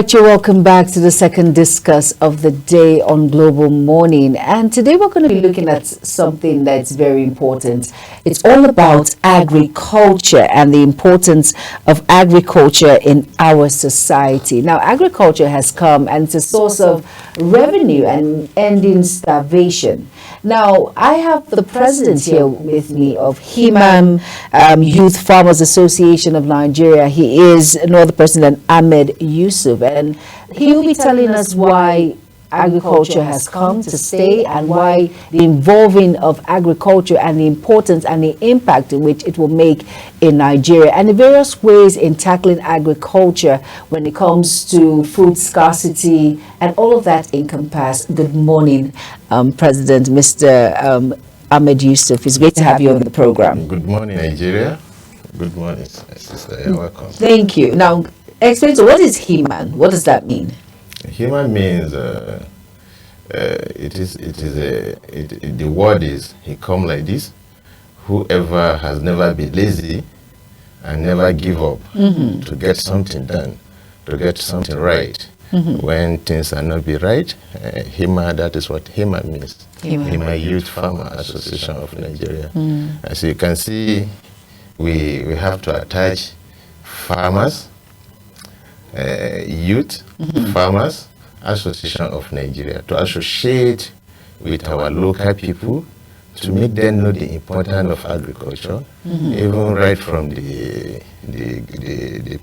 right, you're welcome back to the second discuss of the day on Global Morning. And today we're going to be looking at something that's very important. It's all about agriculture and the importance of agriculture in our society. Now, agriculture has come and it's a source of revenue and ending starvation. Now, I have the president here with me of HIMAM, Youth Farmers Association of Nigeria. He is no other person than Ahmed Yusuf, and he will be telling us why agriculture has come to stay and why the involving of agriculture and the importance and the impact in which it will make in Nigeria and the various ways in tackling agriculture when it comes to food scarcity and all of that encompassed. Good morning, President Mr. Ahmed Yusuf. It's great to have you on the program. Good morning, Nigeria. Good morning, sister. You're welcome. Thank you. Now, explain to what is HIMAM? What does that mean? HIMAM means the word is he come like this. Whoever has never been lazy and never give up to get something done, to get something right. When things are not be right, HIMA, that is what HIMA means. HIMA Youth Farmer Association of Nigeria. As you can see, we have to attach farmers, youth, farmers, Association of Nigeria to associate with our local people to make them know the importance of agriculture, even right from the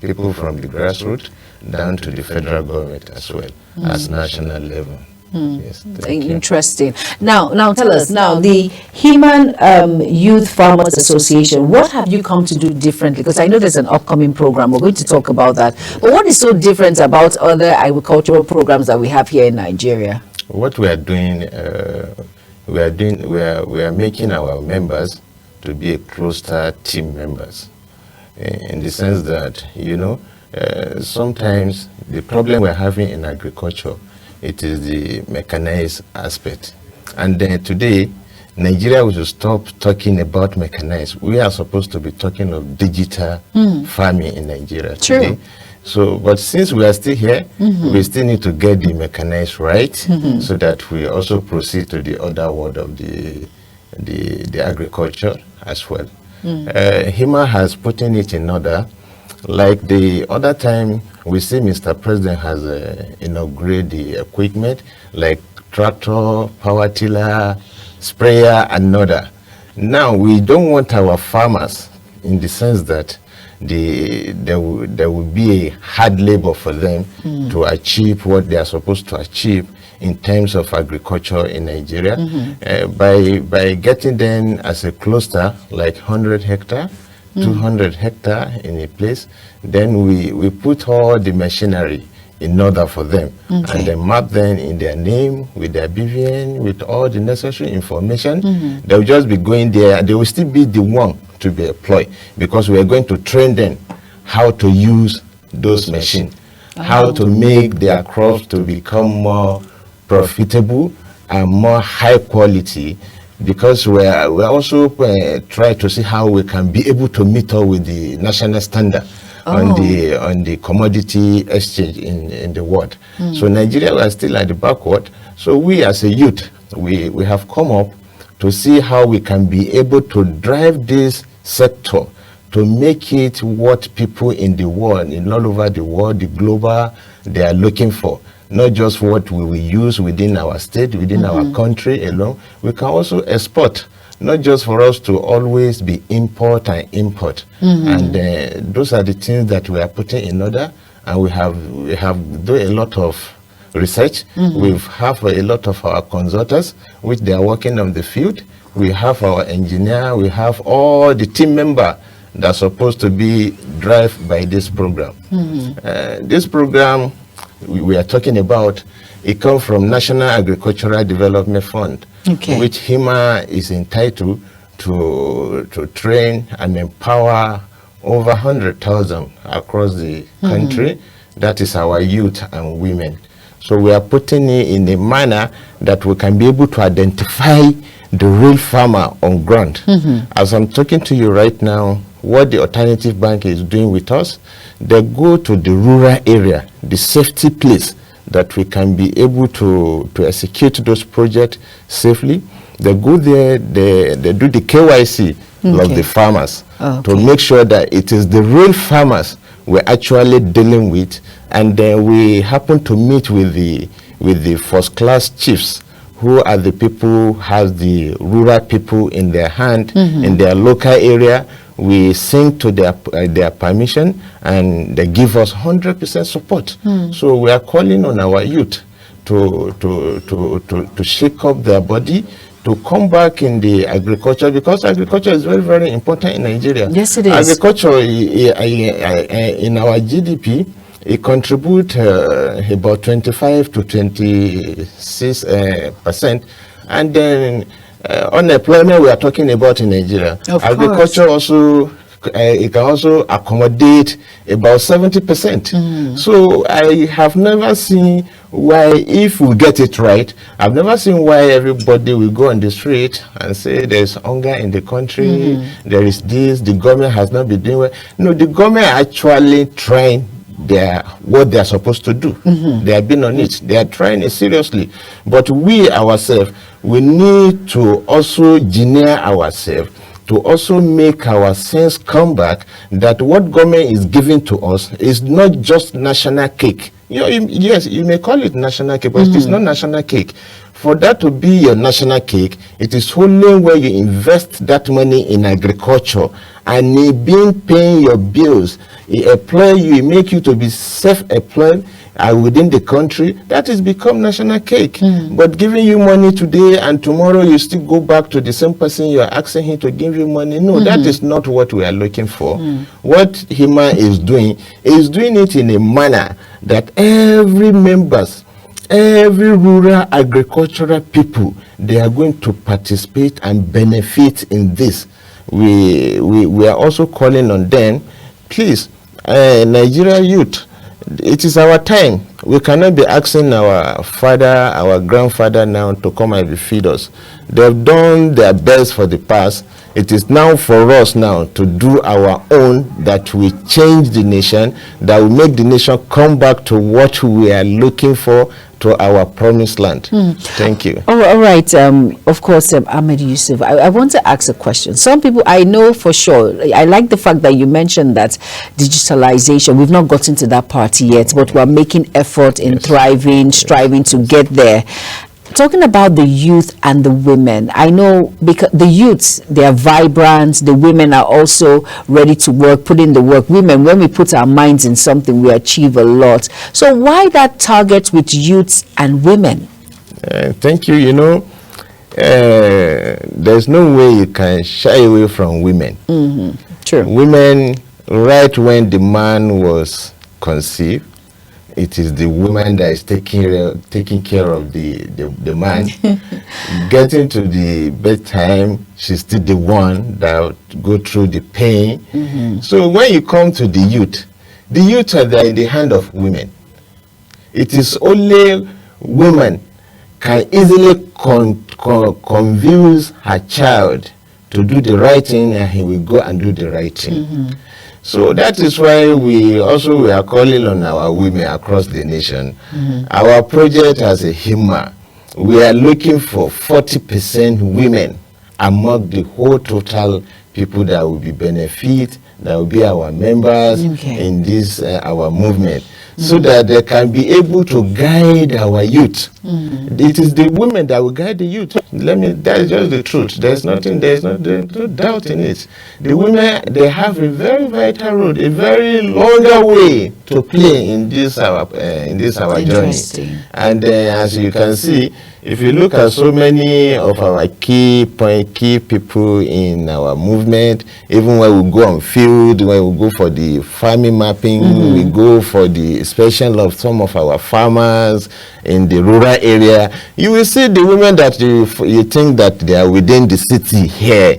people from the grassroots down to the federal government as well as national level. Yes, interesting. Now tell us, now the HIMAM Youth Farmers Association, what have you come to do differently? Because I know there's an upcoming program, we're going to talk about that. But what is so different about other agricultural programs that we have here in Nigeria? What we are doing, we are making our members to be a cluster team members, in the sense that, sometimes the problem we're having in agriculture, it is the mechanized aspect. And then today, Nigeria will stop talking about mechanized. We are supposed to be talking of digital farming in Nigeria today. So, but since we are still here, we still need to get the mechanized right, so that we also proceed to the other world of the agriculture as well. HIMA has put in it in order. Like the other time, we see Mr. President has inaugurated the equipment like tractor, power tiller, sprayer, and other. Now, we don't want our farmers in the sense that there will be a hard labor for them to achieve what they are supposed to achieve in terms of agriculture in Nigeria. By getting them as a cluster, like 100 hectare, 200 hectare in a place, then we put all the machinery in order for them, and then map them in their name, with their BVN, with all the necessary information. They'll just be going there, and they will still be the one to be employed, because we are going to train them how to use those machines, how to make their crops to become more profitable and more high quality, because we're also trying to see how we can be able to meet up with the national standard on the commodity exchange in the world. So Nigeria, we are still at the backward. So we as a youth, we have come up to see how we can be able to drive this sector to make it what people in the world, in all over the world, the global, they are looking for. Not just what we will use within our state, within our country alone. We can also export, not just for us to always be import and import. And those are the things that we are putting in order, and we have done a lot of research. We have a lot of our consultants, which they are working on the field. We have our engineer, we have all the team members that are supposed to be driven by this program. This program we are talking about, it comes from National Agricultural Development Fund, which HIMA is entitled to train and empower over 100,000 across the country. That is our youth and women. So we are putting it in a manner that we can be able to identify the real farmer on ground. As I'm talking to you right now, what the alternative bank is doing with us. They go to the rural area, the safety place that we can be able to execute those projects safely. They go there, they do the KYC of the farmers to make sure that it is the real farmers we're actually dealing with, and then we happen to meet with the first class chiefs, who are the people who have the rural people in their hand, in their local area. We sing to their permission, and they give us 100% support. So we are calling on our youth to shake up their body, to come back in the agriculture, because agriculture is very, very important in Nigeria. Yes, it is. Agriculture in our GDP, it contributes about 25 to 26%, and then unemployment we are talking about in Nigeria. Of agriculture course. also it can also accommodate about 70%. So I have never seen why, if we get it right, I've never seen why everybody will go on the street and say there's hunger in the country, there is this, the government has not been doing well. No, the government actually trying what they are supposed to do. They have been on it. They are trying it seriously. But we ourselves, we need to also engineer ourselves to also make our sense come back that what government is giving to us is not just national cake. Yes, you may call it national cake, but it is not national cake. For that to be your national cake, it is only when you invest that money in agriculture and it being paying your bills, it employ you, it make you to be self-employed within the country, that is become national cake. But giving you money today and tomorrow you still go back to the same person you are asking him to give you money, no, that is not what we are looking for. What HIMA is doing it in a manner that every members, every rural agricultural people, they are going to participate and benefit in this. We are also calling on them, please, Nigeria youth, it is our time. We cannot be asking our father, our grandfather now to come and feed us. They've done their best for the past. It is now for us now to do our own, that we change the nation, that we make the nation come back to what we are looking for, to our promised land. Thank you. All right. Of course, Ahmed Yusuf, I want to ask a question. Some people, I know for sure, I like the fact that you mentioned that digitalization, we've not gotten to that part yet, but we're making effort in thriving, striving to get there. Talking about the youth and the women, I know because the youths, they are vibrant, the women are also ready to work, put in the work. Women, when we put our minds in something, we achieve a lot. So why that target with youths and women? Thank you. You know, there's no way you can shy away from women. True. Women, right when the man was conceived, it is the woman that is taking care of the man. Getting to the bedtime, she's still the one that go through the pain. So when you come to the youth are there in the hand of women. It is only women can easily convince her child to do the right thing, and he will go and do the right thing. So that is why we are calling on our women across the nation. Our project as a HIMA, we are looking for 40% women among the whole total people that will be benefit, that will be our members in this our movement, so that they can be able to guide our youth. It is the women that will guide the youth. That is just the truth. There's no doubt in it. The women, they have a very vital role, a very longer way to play in this our journey. And as you can see, if you look at so many of our key people in our movement, even when we go on field, when we go for the farming mapping, we go for the inspection of some of our farmers in the rural area, you will see the women that you think that they are within the city here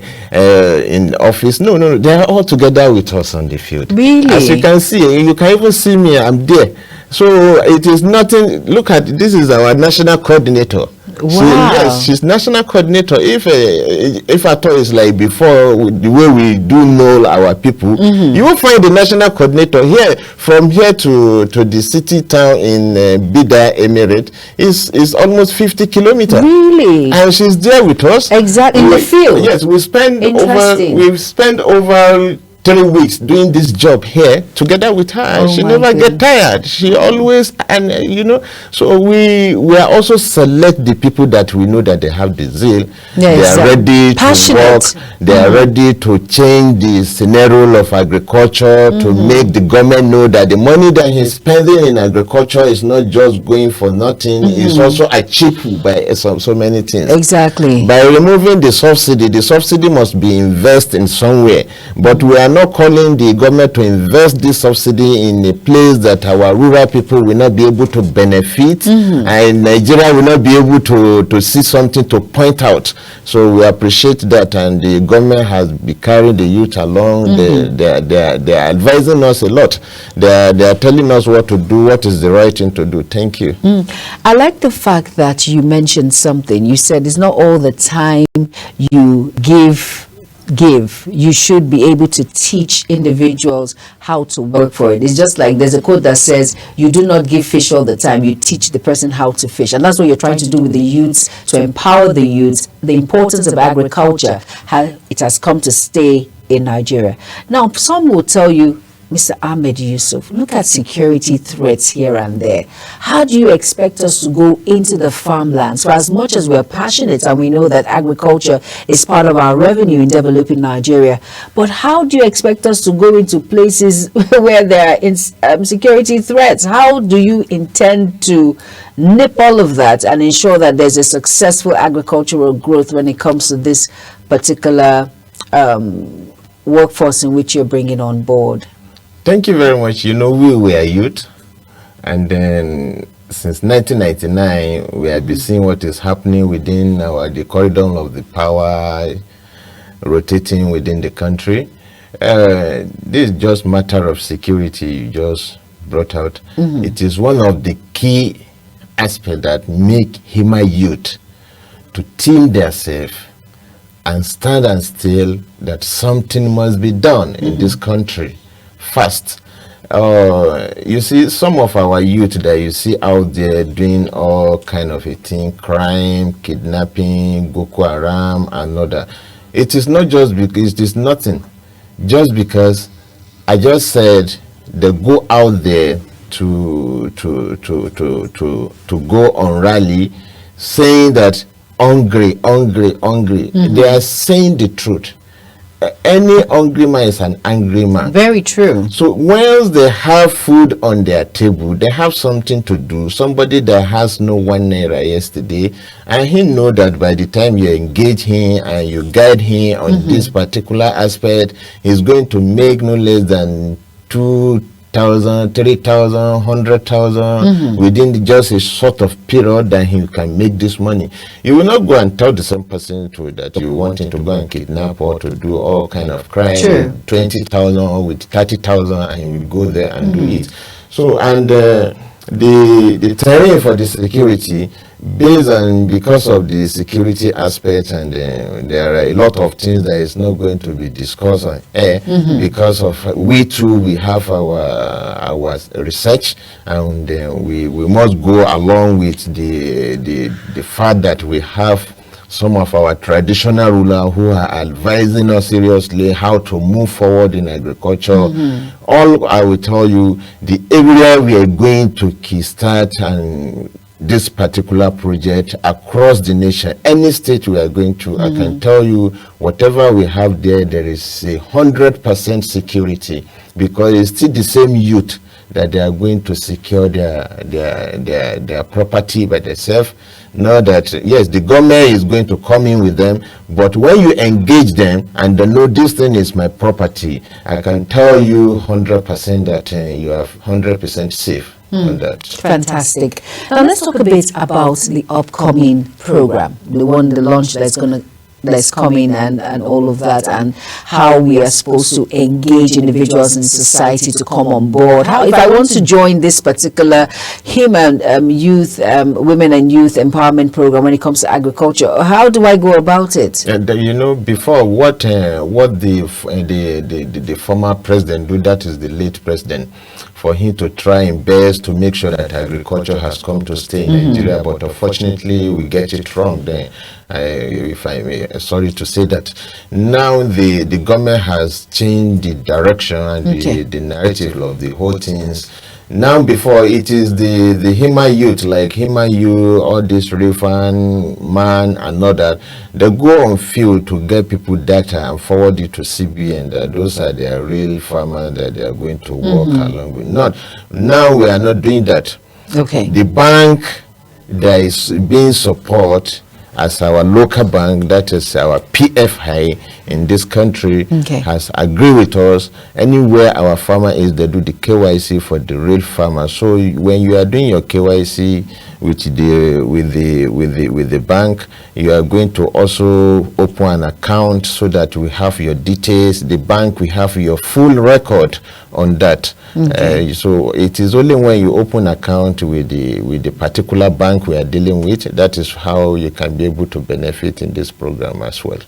in the office. No, they are all together with us on the field. Really? As you can see, you can even see me, I'm there. So it is nothing. Look at this, is our national coordinator. Wow. She's national coordinator. If at all it's like before, the way we do know our people, you will find the national coordinator here. From here to the city town in Bida Emirate is almost 50 kilometers. Really? And she's there with us. Exactly, in the field. Yes, we've spent over 3 weeks doing this job here together with her, and she never get tired. She always, and so we are also select the people that we know that they have the zeal. They are ready to work. They are ready to change the scenario of agriculture, to make the government know that the money that he's spending in agriculture is not just going for nothing. It's also achieved by so many things. Exactly. By removing the subsidy must be invested in somewhere, but we are not calling the government to invest this subsidy in a place that our rural people will not be able to benefit, and Nigeria will not be able to see something to point out. So we appreciate that, and the government has been carrying the youth along. They are advising us a lot. They are telling us what to do, what is the right thing to do. Thank you. I like the fact that you mentioned something. You said it's not all the time you give. You should be able to teach individuals how to work for it. It's just like there's a quote that says, you do not give fish all the time, you teach the person how to fish. And that's what you're trying to do with the youths, to empower the youths. The importance of agriculture, it has come to stay in Nigeria. Now, some will tell you, Mr. Ahmed Yusuf, look at security threats here and there. How do you expect us to go into the farmlands? For as much as we're passionate and we know that agriculture is part of our revenue in developing Nigeria, but how do you expect us to go into places where there are security threats? How do you intend to nip all of that and ensure that there's a successful agricultural growth when it comes to this particular workforce in which you're bringing on board? Thank you very much. We were youth, and then since 1999, we have been seeing what is happening within the corridor of the power rotating within the country. This is just matter of security you just brought out. It is one of the key aspects that make Hima youth to team themselves and stand and still that something must be done in this country. Fast. You see some of our youth that you see out there doing all kind of a thing, crime, kidnapping, Boko Haram, and other. It is not just because it is nothing. Just because I just said they go out there to go on rally saying that hungry. They are saying the truth. Any hungry man is an angry man. Very true. So once they have food on their table, they have something to do. Somebody that has no 1 naira yesterday, and he know that by the time you engage him and you guide him on this particular aspect, he's going to make no less than 2,000, 3,000, 100,000 within just a sort of period that he can make this money. You will not go and tell the same person that you want him to go and kidnap or to do all kind of crime with 20,000 or with 30,000, and you go there and do it. So, and the terrain for the security, because of the security aspect, and there are a lot of things that is not going to be discussed on air, because of we have our research, and we must go along with the fact that we have some of our traditional rulers who are advising us seriously how to move forward in agriculture. All I will tell you, the area we are going to kickstart and this particular project across the nation, any state we are going to, I can tell you, whatever we have there, there is 100% security, because it's still the same youth that they are going to secure their property by themselves. Know that yes, the government is going to come in with them, but when you engage them and they know this thing is my property, I can tell you 100% that you are 100% safe on that. Fantastic. Now let's talk a bit about the upcoming program, the launch that's going to that's coming and all of that, and how we are supposed to engage individuals in society to come on board. How, if I want to join this particular human youth, women and youth empowerment program when it comes to agriculture, how do I go about it? You know, before what the former president do, that is the late president, for him to try and best to make sure that agriculture has come to stay in Nigeria, but unfortunately we get it wrong then. If I may, sorry to say that. Now the government has changed the direction and the narrative of the whole things. Now before, it is the Hima youth, like Hima youth, all this Refan, man and all that, they go on field to get people data and forward it to CBN, that those are their real farmers that they are going to work along with. Now we are not doing that. Okay. The bank that is being supported as our local bank, that is our PFI in this country, has agreed with us. Anywhere our farmer is, they do the KYC for the real farmer. So when you are doing your KYC with the bank, you are going to also open an account so that we have your details. The bank, we have your full record on that. So it is only when you open an account with the particular bank we are dealing with, that is how you can be able to benefit in this program as well.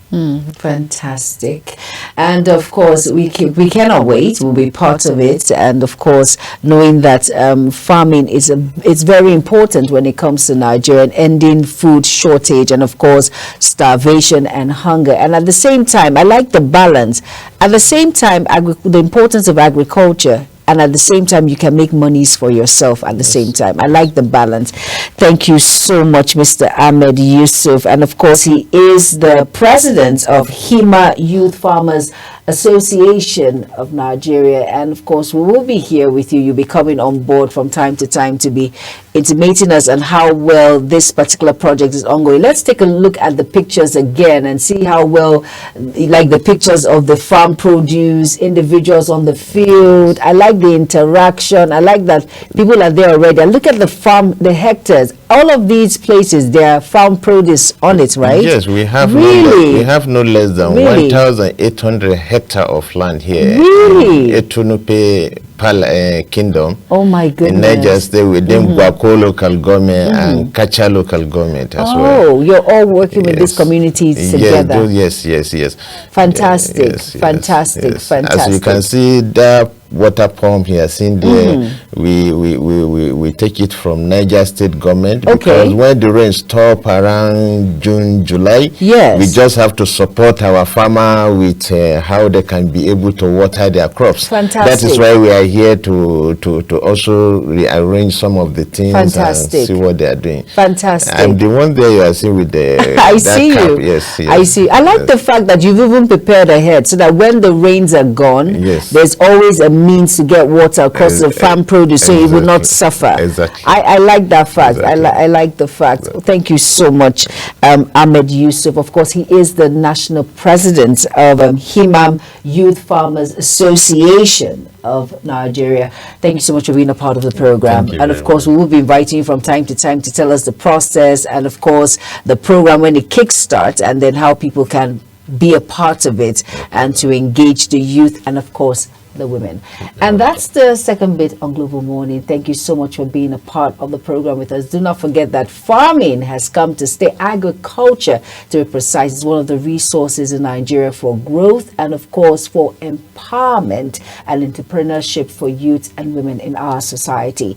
Fantastic. And of course we cannot wait. We'll be part of it, and of course knowing that farming it's very important when it comes to Nigeria, and ending food shortage and of course starvation and hunger. And at the same time, I like the balance. At the same time, the importance of agriculture, and at the same time you can make monies for yourself at the same time. I like the balance. Thank you so much, Mr. Ahmed Yusuf. And of course he is the president of Hima Youth Farmers Association of Nigeria, and of course we will be here with you. You'll be coming on board from time to time to be intimating us on how well this particular project is ongoing. Let's take a look at the pictures again and see how well, like the pictures of the farm produce, individuals on the field. I like the interaction. I like that people are there already. And look at the farm, the hectares. All of these places, there are farm produce on it, right? Yes, we have no less than 1,800 hectares of land here. Really? Etunupe Kingdom. Oh my goodness. In Niger State, within Guaco local government and Kacha local government as well. Oh, you're all working with these communities together. Yes. Fantastic, fantastic. As you can see, that water pump here seen there, we take it from Niger State government, because when the rain stop around June, July, we just have to support our farmer with how they can be able to water their crops. Fantastic. That is why we are here to also rearrange some of the things and see what they are doing. Fantastic. And the one there you are seeing with the I see you. Yes. I see. I like the fact that you've even prepared ahead so that when the rains are gone, there's always a means to get water across the farm produce, so it will not suffer. Exactly. I like that fact. I like the fact. Thank you so much, Ahmed Yusuf. Of course, he is the national president of Himam Youth Farmers Association of Nigeria. Thank you so much for being a part of the program. And of course, we will be inviting you from time to time to tell us the process and of course the program when it kickstarts, and then how people can be a part of it and to engage the youth and of course the women. And that's the second bit on Global Morning. Thank you so much for being a part of the program with us. Do not forget that farming has come to stay. Agriculture, to be precise, is one of the resources in Nigeria for growth and of course for empowerment and entrepreneurship for youth and women in our society.